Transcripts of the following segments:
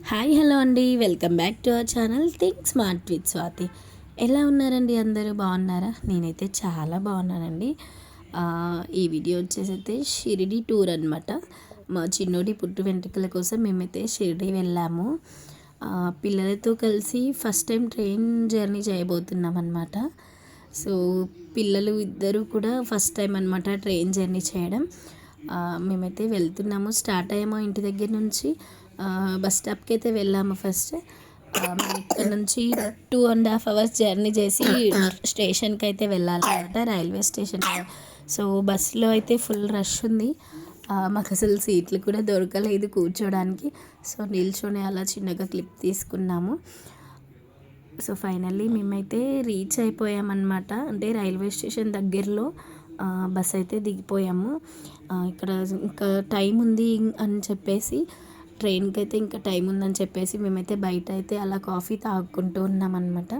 Hi hello అండి, welcome back to our channel think smart with Swathi. ఎలా ఉన్నారండి? అందరూ బాగున్నారా? నేనైతే చాలా బాగున్నానండి. ఈ వీడియో వచ్చేసి అయితే షిరిడి టూర్ అనమాట. మా చిన్నోడి పుట్టు వెంట్రుకల కోసం మేమైతే షిరిడి వెళ్ళాము. పిల్లలతో కలిసి ఫస్ట్ టైం ట్రైన్ జర్నీ చేయబోతున్నాం అనమాట. సో పిల్లలు ఇద్దరు కూడా ఫస్ట్ టైం అనమాట ట్రైన్ జర్నీ చేయడం. మేమైతే వెళ్తున్నాము. స్టార్ట్ అయ్యాము ఇంటి దగ్గర నుంచి. బస్ స్టాప్కి అయితే వెళ్ళాము ఫస్ట్. మేము ఇక్కడ నుంచి 2.5 hours జర్నీ చేసి స్టేషన్కి అయితే వెళ్ళాలన్నమాట, రైల్వే స్టేషన్. సో బస్సులో అయితే ఫుల్ రష్ ఉంది. మాకు అసలు సీట్లు కూడా దొరకలేదు కూర్చోడానికి. సో నిల్చొని అలా చిన్నగా క్లిప్ తీసుకున్నాము. సో ఫైనల్లీ మేమైతే రీచ్ అయిపోయామన్నమాట. అంటే రైల్వే స్టేషన్ దగ్గరలో బస్ అయితే దిగిపోయాము. ఇక్కడ ఇంకా టైం ఉంది అని చెప్పేసి, ట్రైన్కి అయితే ఇంకా టైం ఉందని చెప్పేసి మేమైతే బయట అయితే అలా కాఫీ తాగుకుంటూ ఉన్నామన్నమాట.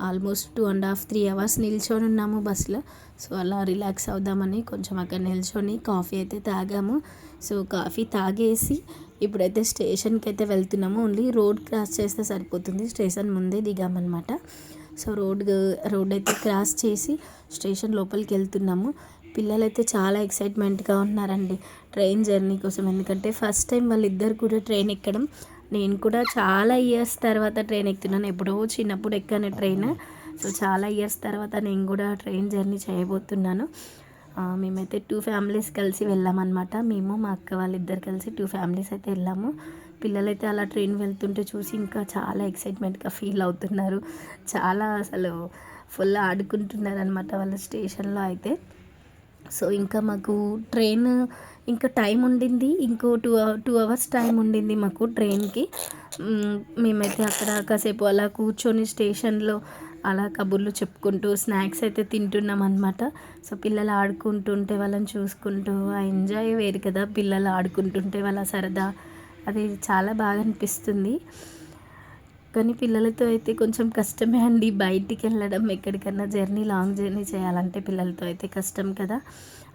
ఆల్మోస్ట్ 2.5-3 hours నిల్చొని ఉన్నాము బస్సులో. సో అలా రిలాక్స్ అవుదామని కొంచెం అక్కడ నిల్చొని కాఫీ అయితే తాగాము. సో కాఫీ తాగేసి ఇప్పుడైతే స్టేషన్కి అయితే వెళ్తున్నాము. ఓన్లీ రోడ్ క్రాస్ చేస్తే సరిపోతుంది, స్టేషన్ ముందే దిగామన్నమాట. సో రోడ్ అయితే క్రాస్ చేసి స్టేషన్ లోపలికి వెళ్తున్నాము. పిల్లలైతే చాలా ఎక్సైట్మెంట్గా ఉన్నారండి ట్రైన్ జర్నీ కోసం. ఎందుకంటే ఫస్ట్ టైం వాళ్ళిద్దరు కూడా ట్రైన్ ఎక్కడం. నేను కూడా చాలా ఇయర్స్ తర్వాత ట్రైన్ ఎక్కుతున్నాను. ఎప్పుడో చిన్నప్పుడు ఎక్కాను ట్రైన్. సో చాలా ఇయర్స్ తర్వాత నేను కూడా ట్రైన్ జర్నీ చేయబోతున్నాను. మేమైతే 2 families కలిసి వెళ్ళామన్నమాట. మేము మా అక్క వాళ్ళిద్దరు కలిసి 2 families అయితే వెళ్ళాము. పిల్లలైతే అలా ట్రైన్ వెళ్తుంటే చూసి ఇంకా చాలా ఎక్సైట్మెంట్గా ఫీల్ అవుతున్నారు. చాలా అసలు ఫుల్ ఆడుకుంటున్నారు అనమాట వాళ్ళ స్టేషన్లో అయితే. సో ఇంకా మాకు ట్రైన్ ఇంకా టైం ఉండింది, ఇంకో 2 hours టైం ఉండింది మాకు ట్రైన్కి. మేమైతే అక్కడ కాసేపు అలా కూర్చొని స్టేషన్లో అలా కబుర్లు చెప్పుకుంటూ స్నాక్స్ అయితే తింటున్నాం అనమాట. సో పిల్లలు ఆడుకుంటుంటే వాళ్ళని చూసుకుంటూ ఆ ఎంజాయ్ వేరు కదా, పిల్లలు ఆడుకుంటుంటే వాళ్ళ సరదా అది చాలా బాగా అనిపిస్తుంది. కానీ పిల్లలతో అయితే కొంచెం కష్టమే అండి బయటికి వెళ్ళడం. ఎక్కడికన్నా లాంగ్ జర్నీ చేయాలంటే పిల్లలతో అయితే కష్టం కదా.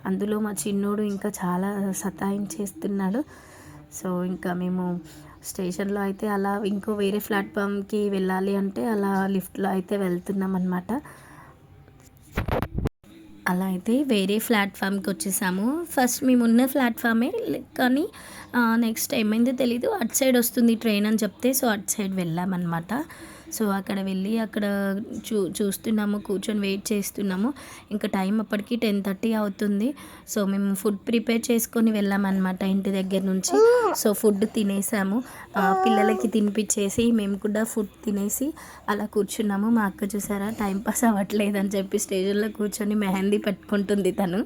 అందులో మా చిన్నోడు ఇంకా చాలా సతాయించేస్తున్నాడు. సో ఇంకా మేము స్టేషన్లో అయితే అలా ఇంకో వేరే ప్లాట్ఫామ్కి వెళ్ళాలి అంటే అలా లిఫ్ట్లో అయితే వెళ్తున్నాం అనమాట. అలా అయితే వేరే ప్లాట్ఫామ్కి వచ్చేసాము. ఫస్ట్ మేము ఉన్న ప్లాట్ఫామే, కానీ నెక్స్ట్ ఏమైందో తెలీదు, అటు సైడ్ వస్తుంది ట్రైన్ అని చెప్తే సో అటు సైడ్ వెళ్ళామన్నమాట. సో అక్కడ వెళ్ళి అక్కడ చూస్తున్నాము, కూర్చొని వెయిట్ చేస్తున్నాము. ఇంకా టైం అప్పటికి 10:30 అవుతుంది. సో మేము ఫుడ్ ప్రిపేర్ చేసుకొని వెళ్ళామన్నమాట ఇంటి దగ్గర నుంచి. సో ఫుడ్ తినేసాము, పిల్లలకి తినిపించేసి మేము కూడా ఫుడ్ తినేసి అలా కూర్చున్నాము. మా అక్క చూసారా టైం పాస్ అవ్వట్లేదు అని చెప్పి స్టేషన్లో కూర్చొని మెహందీ పెట్టుకుంటుంది తను.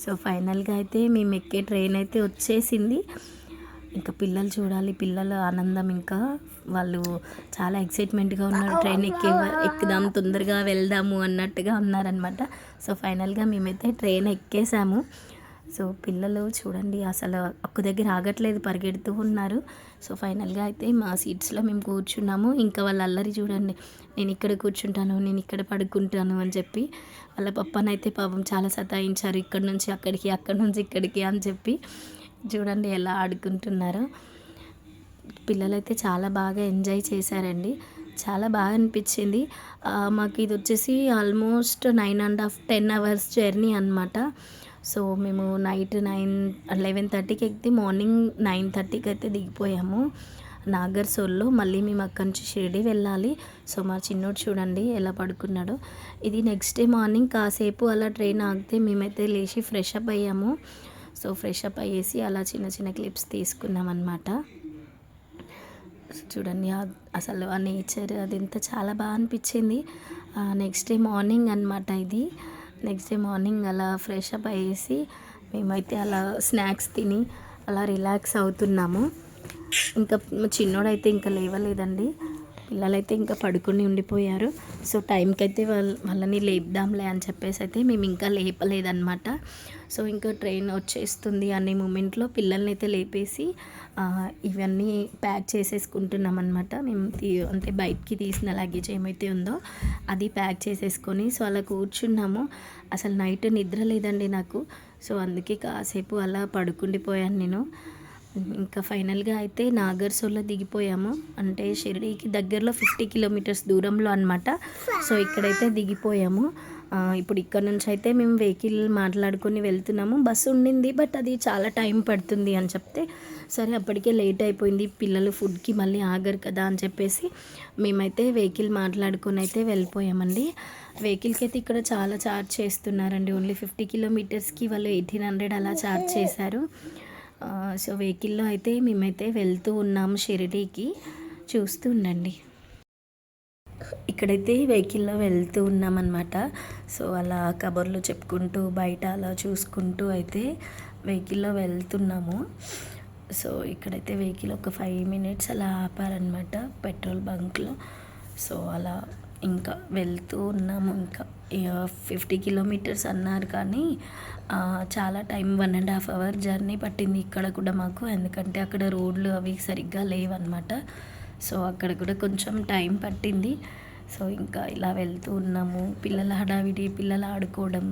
సో ఫైనల్గా అయితే మేము ఎక్కే ట్రైన్ అయితే వచ్చేసింది. ఇంకా పిల్లలు చూడాలి, పిల్లల ఆనందం ఇంకా వాళ్ళు చాలా ఎక్సైట్మెంట్గా ఉన్నారు. ట్రైన్ ఎక్కుదాం తొందరగా వెళ్దాము అన్నట్టుగా ఉన్నారనమాట. సో ఫైనల్గా మేమైతే ట్రైన్ ఎక్కేసాము. సో పిల్లలు చూడండి అసలు ఒక్క దగ్గర ఆగట్లేదు, పరిగెడుతూ ఉన్నారు. సో ఫైనల్గా అయితే మా సీట్స్లో మేము కూర్చున్నాము. ఇంకా వాళ్ళ అల్లరి చూడండి, నేను ఇక్కడ కూర్చుంటాను, నేను ఇక్కడ పడుకుంటాను అని చెప్పి వాళ్ళ పప్పనైతే పాపం చాలా సతాయించారు. ఇక్కడ నుంచి అక్కడికి, అక్కడి నుంచి ఇక్కడికి అని చెప్పి. చూడండి ఎలా ఆడుకుంటున్నారో. పిల్లలైతే చాలా బాగా ఎంజాయ్ చేశారండి, చాలా బాగా అనిపించింది. మాకు ఇది వచ్చేసి ఆల్మోస్ట్ 9.5-10 hours జర్నీ అనమాట. సో మేము నైట్ 11:30కి ఎక్కితే మార్నింగ్ 9:30కి అయితే దిగిపోయాము నాగర్సోల్లో. మళ్ళీ మేము అక్కడి నుంచి షిరిడి వెళ్ళాలి. సో మా చిన్నోడు చూడండి ఎలా పడుకున్నాడో. ఇది నెక్స్ట్ డే మార్నింగ్ కాసేపు అలా ట్రైన్ ఆగితే మేమైతే లేచి ఫ్రెష్ అప్ అయ్యాము. సో ఫ్రెష్ అప్ అయ్యేసి అలా చిన్న చిన్న క్లిప్స్ తీసుకున్నాం అనమాట. చూడండి అసలు ఆ నేచర్ అదంతా చాలా బాగా అనిపించింది. నెక్స్ట్ డే మార్నింగ్ అనమాట ఇది. నెక్స్ట్ డే మార్నింగ్ అలా ఫ్రెష్ అప్ అయ్యేసి మేమైతే అలా స్నాక్స్ తిని అలా రిలాక్స్ అవుతున్నాము. ఇంకా చిన్నోడైతే ఇంకా లేవలేదండి, పిల్లలైతే ఇంకా పడుకొని ఉండిపోయారు. సో టైంకి అయితే వాళ్ళని లేపుదాంలే అని చెప్పేసి అయితే మేము ఇంకా లేపలేదన్నమాట. సో ఇంకా ట్రైన్ వచ్చేస్తుంది అనే మూమెంట్లో పిల్లల్ని అయితే లేపేసి ఇవన్నీ ప్యాక్ చేసేసుకుంటున్నాం అనమాట. మేము అంటే బయటికి తీసిన లగేజ్ ఏమైతే ఉందో అది ప్యాక్ చేసేసుకొని సో అలా కూర్చున్నాము. అసలు నైట్ నిద్ర లేదండి నాకు. సో అందుకే కాసేపు అలా పడుకుండిపోయాను నేను. ఇంకా ఫైనల్గా అయితే నాగర్సోల్లో దిగిపోయాము. అంటే షిరిడీకి దగ్గరలో 50 కిలోమీటర్స్ దూరంలో అనమాట. సో ఇక్కడైతే దిగిపోయాము. ఇప్పుడు ఇక్కడ నుంచి అయితే మేము వెహికల్ మాట్లాడుకొని వెళ్తున్నాము. బస్సు ఉండింది, బట్ అది చాలా టైం పడుతుంది అని చెప్తే సరే అప్పటికే లేట్ అయిపోయింది, పిల్లలు ఫుడ్కి మళ్ళీ ఆగరు కదా అని చెప్పేసి మేమైతే వెహికల్ మాట్లాడుకొని అయితే వెళ్ళిపోయామండి. వెహికల్కి అయితే ఇక్కడ చాలా ఛార్జ్ చేస్తున్నారండి. ఓన్లీ 50 కిలోమీటర్స్కి వాళ్ళు 1800 అలా ఛార్జ్ చేశారు. సో వెహికల్లో అయితే మేమైతే వెళ్తూ ఉన్నాము షిరిడీకి. చూస్తూ ఉండండి. ఇక్కడైతే వెహికల్లో వెళ్తూ ఉన్నామన్నమాట. సో అలా కబుర్లు చెప్పుకుంటూ బయట అలా చూసుకుంటూ అయితే వెహికల్లో వెళ్తున్నాము. సో ఇక్కడైతే వెహికల్ ఒక 5 మినిట్స్ అలా ఆపారనమాట పెట్రోల్ బంక్లో. సో అలా ఇంకా వెళ్తూ ఉన్నాము. ఇంకా 50 కిలోమీటర్స్ అన్నారు కానీ చాలా టైం 1.5 అవర్ జర్నీ పట్టింది ఇక్కడ కూడా మాకు. ఎందుకంటే అక్కడ రోడ్లు అవి సరిగ్గా లేవన్నమాట. సో అక్కడ కూడా కొంచెం టైం పట్టింది. సో ఇంకా ఇలా వెళ్తూ ఉన్నాము. పిల్లల హడావిడి, పిల్లలు ఆడుకోవడం,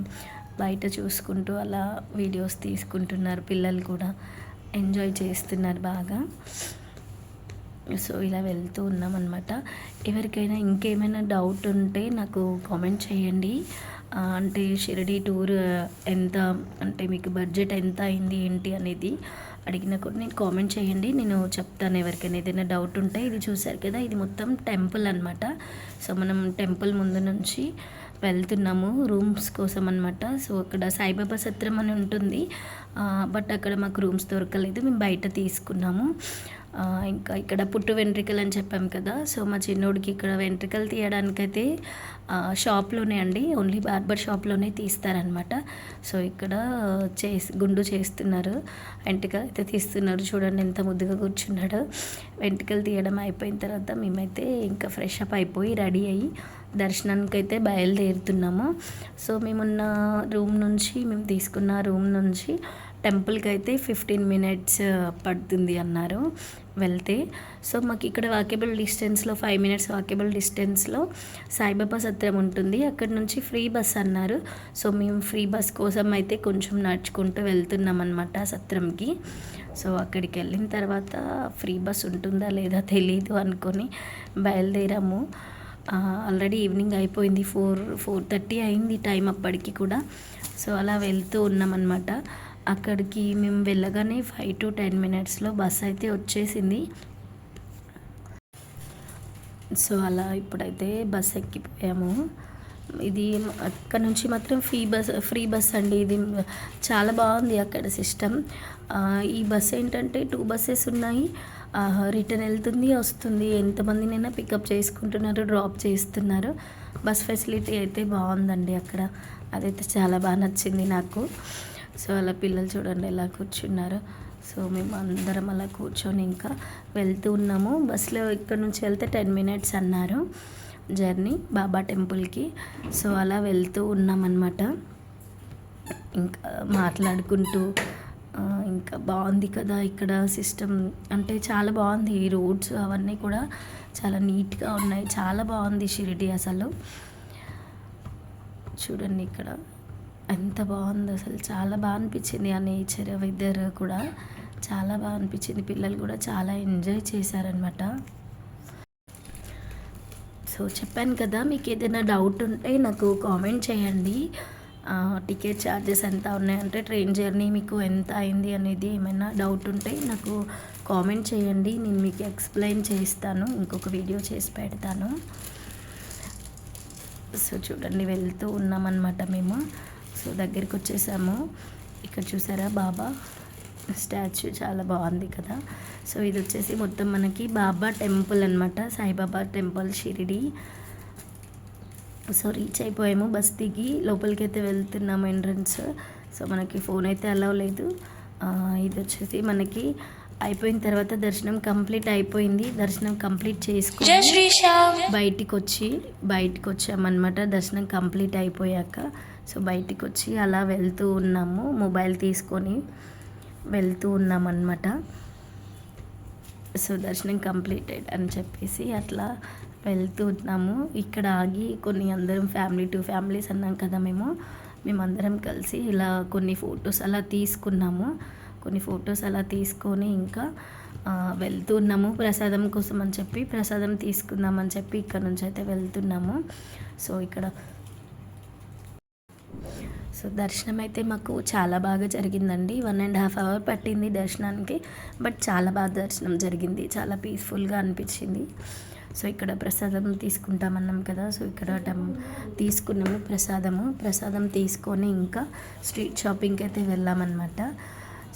బయట చూసుకుంటూ అలా వీడియోస్ తీసుకుంటున్నారు. పిల్లలు కూడా ఎంజాయ్ చేస్తున్నారు బాగా. సో ఇలా వెళ్తూ ఉన్నామన్నమాట. ఎవరికైనా ఇంకేమైనా డౌట్ ఉంటే నాకు కామెంట్ చేయండి. అంటే షిరిడీ టూర్ ఎంత, అంటే మీకు బడ్జెట్ ఎంత అయింది ఏంటి అనేది అడిగినా కూడా నేను కామెంట్ చేయండి, నేను చెప్తాను. ఎవరికైనా ఏదైనా డౌట్ ఉంటే. ఇది చూసారు కదా, ఇది మొత్తం టెంపుల్ అనమాట. సో మనం టెంపుల్ ముందు నుంచి వెళ్తున్నాము రూమ్స్ కోసం అనమాట. సో అక్కడ సాయిబాబా సత్రం అని ఉంటుంది, బట్ అక్కడ మాకు రూమ్స్ దొరకలేదు, మేము బయట తీసుకున్నాము. ఇంకా ఇక్కడ పుట్టు వెంట్రికలు అని చెప్పాం కదా. సో మా చిన్నోడికి ఇక్కడ వెంట్రికలు తీయడానికైతే షాప్లోనే అండి, ఓన్లీ బార్బర్ షాప్లోనే తీస్తారనమాట. సో ఇక్కడ గుండు చేస్తున్నారు, వెంట్రికలు అయితే తీస్తున్నారు. చూడండి ఎంత ముద్దుగా కూర్చున్నాడు. వెంట్రికలు తీయడం అయిపోయిన తర్వాత మేమైతే ఇంకా ఫ్రెష్ అప్ అయిపోయి రెడీ అయ్యి దర్శనానికి అయితే బయలుదేరుతున్నాము. సో మేమున్న రూమ్ నుంచి, మేము తీసుకున్న రూమ్ నుంచి టెంపుల్కి అయితే 15 మినిట్స్ పడుతుంది అన్నారు వెళ్తే. సో మాకు ఇక్కడ వాకేబుల్ డిస్టెన్స్లో 5 మినిట్స్ వాకేబుల్ డిస్టెన్స్లో సాయిబాబా సత్రం ఉంటుంది. అక్కడ నుంచి ఫ్రీ బస్ అన్నారు. సో మేము ఫ్రీ బస్ కోసం అయితే కొంచెం నడుచుకుంటూ వెళ్తున్నాం అనమాట సత్రంకి. సో అక్కడికి వెళ్ళిన తర్వాత ఫ్రీ బస్ ఉంటుందా లేదా తెలీదు అనుకొని బయలుదేరాము. ఆల్రెడీ ఈవినింగ్ అయిపోయింది, 4:30 అయింది టైం అప్పటికి కూడా. సో అలా వెళ్తూ ఉన్నామన్నమాట. అక్కడికి మేము వెళ్ళగానే 5 to 10 మినిట్స్లో బస్ అయితే వచ్చేసింది. సో అలా ఇప్పుడైతే బస్ ఎక్కిపోయాము. ఇది అక్కడ నుంచి మాత్రం ఫ్రీ బస్ అండి. ఇది చాలా బాగుంది అక్కడ సిస్టమ్. ఈ బస్ ఏంటంటే 2 బస్సెస్ ఉన్నాయి, రిటర్న్ వెళ్తుంది వస్తుంది, ఎంతమందినైనా పికప్ చేసుకుంటున్నారు, డ్రాప్ చేస్తున్నారు. బస్ ఫెసిలిటీ అయితే బాగుందండి అక్కడ, అదైతే చాలా బాగా నచ్చింది నాకు. సో అలా పిల్లలు చూడండి ఎలా కూర్చున్నారు. సో మేము అందరం అలా కూర్చొని ఇంకా వెళ్తూ ఉన్నాము. బస్సులో ఇక్కడ నుంచి వెళ్తే 10 మినిట్స్ అన్నారు జర్నీ బాబా టెంపుల్కి. సో అలా వెళ్తూ ఉన్నామన్నమాట. ఇంకా మాట్లాడుకుంటూ ఇంకా బాగుంది కదా ఇక్కడ సిస్టమ్, అంటే చాలా బాగుంది. ఈ రోడ్స్ అవన్నీ కూడా చాలా నీట్గా ఉన్నాయి, చాలా బాగుంది షిరిడి అసలు. చూడండి ఇక్కడ ఎంత బాగుంది అసలు, చాలా బాగా అనిపించింది. ఆ నేచర్, వెదర్ కూడా చాలా బాగా అనిపించింది. పిల్లలు కూడా చాలా ఎంజాయ్ చేశారనమాట. సో చెప్పాను కదా, మీకు ఏదైనా డౌట్ ఉంటే నాకు కామెంట్ చేయండి. టికెట్ ఛార్జెస్ ఎంత ఉన్నాయంటే, ట్రైన్ జర్నీ మీకు ఎంత అయింది అనేది ఏమైనా డౌట్ ఉంటే నాకు కామెంట్ చేయండి, నేను మీకు ఎక్స్ప్లెయిన్ చేస్తాను, ఇంకొక వీడియో చేసి పెడతాను. సో చూడండి వెళ్తూ ఉన్నామన్నమాట మేము. సో దగ్గరికి వచ్చేసాము. ఇక్కడ చూసారా బాబా స్టాచ్యూ, చాలా బాగుంది కదా. సో ఇది వచ్చేసి మొత్తం మనకి బాబా టెంపుల్ అనమాట, Saibaba temple Shirdi. So reach అయిపోయాము, బస్ దిగి లోపలికి అయితే వెళ్తున్నాము ఎంట్రన్స్. సో మనకి ఫోన్ అయితే అలౌ లేదు. ఇది వచ్చేసి మనకి అయిపోయిన తర్వాత దర్శనం కంప్లీట్ అయిపోయింది. దర్శనం కంప్లీట్ చేసుకుని బయటికి వచ్చామన్నమాట. దర్శనం కంప్లీట్ అయిపోయాక సో బయటికి వచ్చి అలా వెళ్తూ ఉన్నాము, మొబైల్ తీసుకొని వెళ్తూ ఉన్నామన్నమాట. సో దర్శనం కంప్లీటెడ్ అని చెప్పేసి అట్లా వెళ్తూ ఉన్నాము. ఇక్కడ ఆగి కొన్ని అందరం ఫ్యామిలీ ఫ్యామిలీస్ అన్నాం కదా, మేమందరం కలిసి ఇలా కొన్ని ఫొటోస్ అలా తీసుకున్నాము. కొన్ని ఫొటోస్ అలా తీసుకొని ఇంకా వెళ్తున్నాము ప్రసాదం కోసం అని చెప్పి, ప్రసాదం తీసుకుందామని చెప్పి ఇక్కడ నుంచి అయితే వెళ్తున్నాము. సో దర్శనం అయితే మాకు చాలా బాగా జరిగిందండి. 1.5 అవర్ పట్టింది దర్శనానికి, బట్ చాలా బాగా దర్శనం జరిగింది, చాలా పీస్ఫుల్గా అనిపించింది. సో ఇక్కడ ప్రసాదం తీసుకుంటామన్నాం కదా, సో ఇక్కడ తీసుకున్నాము ప్రసాదం తీసుకొని ఇంకా స్ట్రీట్ షాపింగ్కి అయితే వెళ్ళామన్నమాట.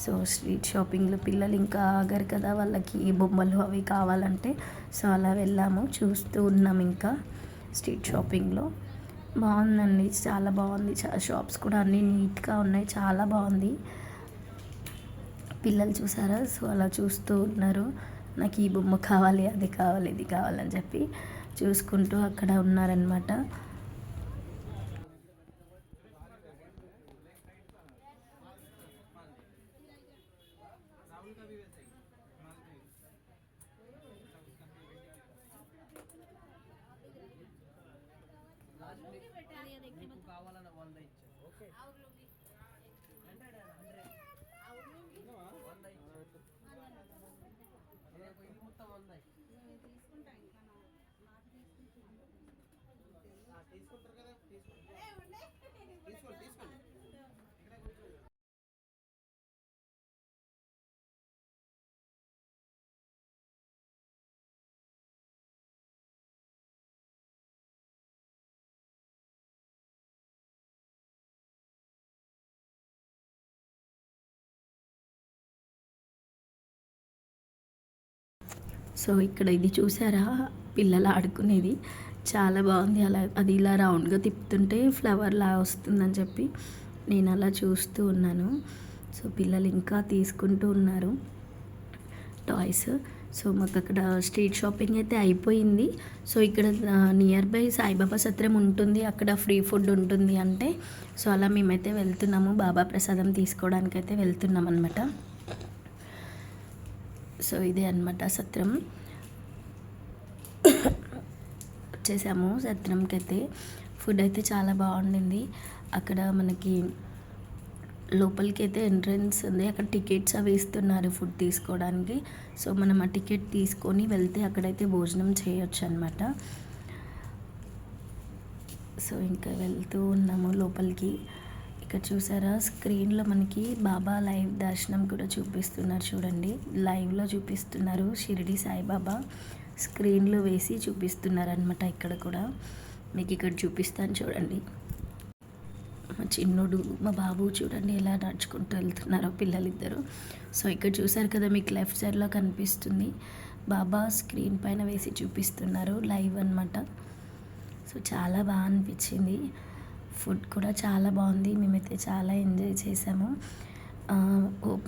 సో స్ట్రీట్ షాపింగ్లో పిల్లలు ఇంకా ఆగరు కదా, వాళ్ళకి బొమ్మలు అవి కావాలంటే, సో అలా వెళ్ళాము. చూస్తూ ఉన్నాం ఇంకా స్ట్రీట్ షాపింగ్లో. బాగుందండి, చాలా బాగుంది. షాప్స్ కూడా అన్నీ నీట్గా ఉన్నాయి, చాలా బాగుంది. పిల్లలు చూసారా, సో అలా చూస్తూ ఉన్నారు, నాకు ఈ బొమ్మ కావాలి, అది కావాలి, ఇది కావాలని చెప్పి చూసుకుంటూ అక్కడ ఉన్నారనమాట. కావాలన్న 100 ఇచ్చారు. ఓకే మొత్తం 100 తీసుకుంటారు కదా, తీసుకోండి. సో ఇక్కడ ఇది చూసారా, పిల్లలు ఆడుకునేది చాలా బాగుంది. అది ఇలా రౌండ్గా తిప్పుతుంటే ఫ్లవర్లా వస్తుందని చెప్పి నేను అలా చూస్తూ ఉన్నాను. సో పిల్లలు ఇంకా తీసుకుంటూ ఉన్నారు టాయ్స్. సో మాకు అక్కడ స్ట్రీట్ షాపింగ్ అయితే అయిపోయింది. సో ఇక్కడ నియర్ బై సాయిబాబా సత్రం ఉంటుంది, అక్కడ ఫ్రీ ఫుడ్ ఉంటుంది అంటే, సో అలా మేమైతే వెళ్తున్నాము, బాబా ప్రసాదం తీసుకోవడానికి అయితే వెళ్తున్నాం అనమాట. సో ఇదే అనమాట సత్రం. వచ్చేసాము సత్రంకి అయితే. ఫుడ్ అయితే చాలా బాగుండింది. అక్కడ మనకి లోపలికి అయితే ఎంట్రన్స్ ఉంది, అక్కడ టికెట్స్ అవి ఇస్తున్నారు ఫుడ్ తీసుకోవడానికి. సో మనం ఆ టికెట్ తీసుకొని వెళ్తే అక్కడైతే భోజనం చేయొచ్చు అనమాట. సో ఇంకా వెళ్తూ ఉన్నాము లోపలికి. ఇక్కడ చూసారా, స్క్రీన్లో మనకి బాబా లైవ్ దర్శనం కూడా చూపిస్తున్నారు చూడండి, లైవ్లో చూపిస్తున్నారు. షిరిడి సాయిబాబా స్క్రీన్లో వేసి చూపిస్తున్నారు అనమాట. ఇక్కడ కూడా మీకు ఇక్కడ చూపిస్తాను చూడండి. మా చిన్నోడు మా బాబు చూడండి ఎలా నడుచుకుంటూ వెళ్తున్నారో పిల్లలిద్దరు. సో ఇక్కడ చూసారు కదా, మీకు లెఫ్ట్ సైడ్లో కనిపిస్తుంది, బాబా స్క్రీన్ పైన వేసి చూపిస్తున్నారు లైవ్ అనమాట. సో చాలా బాగా అనిపించింది. ఫుడ్ కూడా చాలా బాగుంది, మేమైతే చాలా ఎంజాయ్ చేసాము.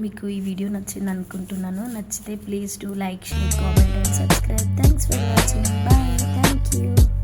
మీకు ఈ వీడియో నచ్చింది అనుకుంటున్నాను. నచ్చితే please do like, share, comment and subscribe. Thanks for watching. Bye. Thank you.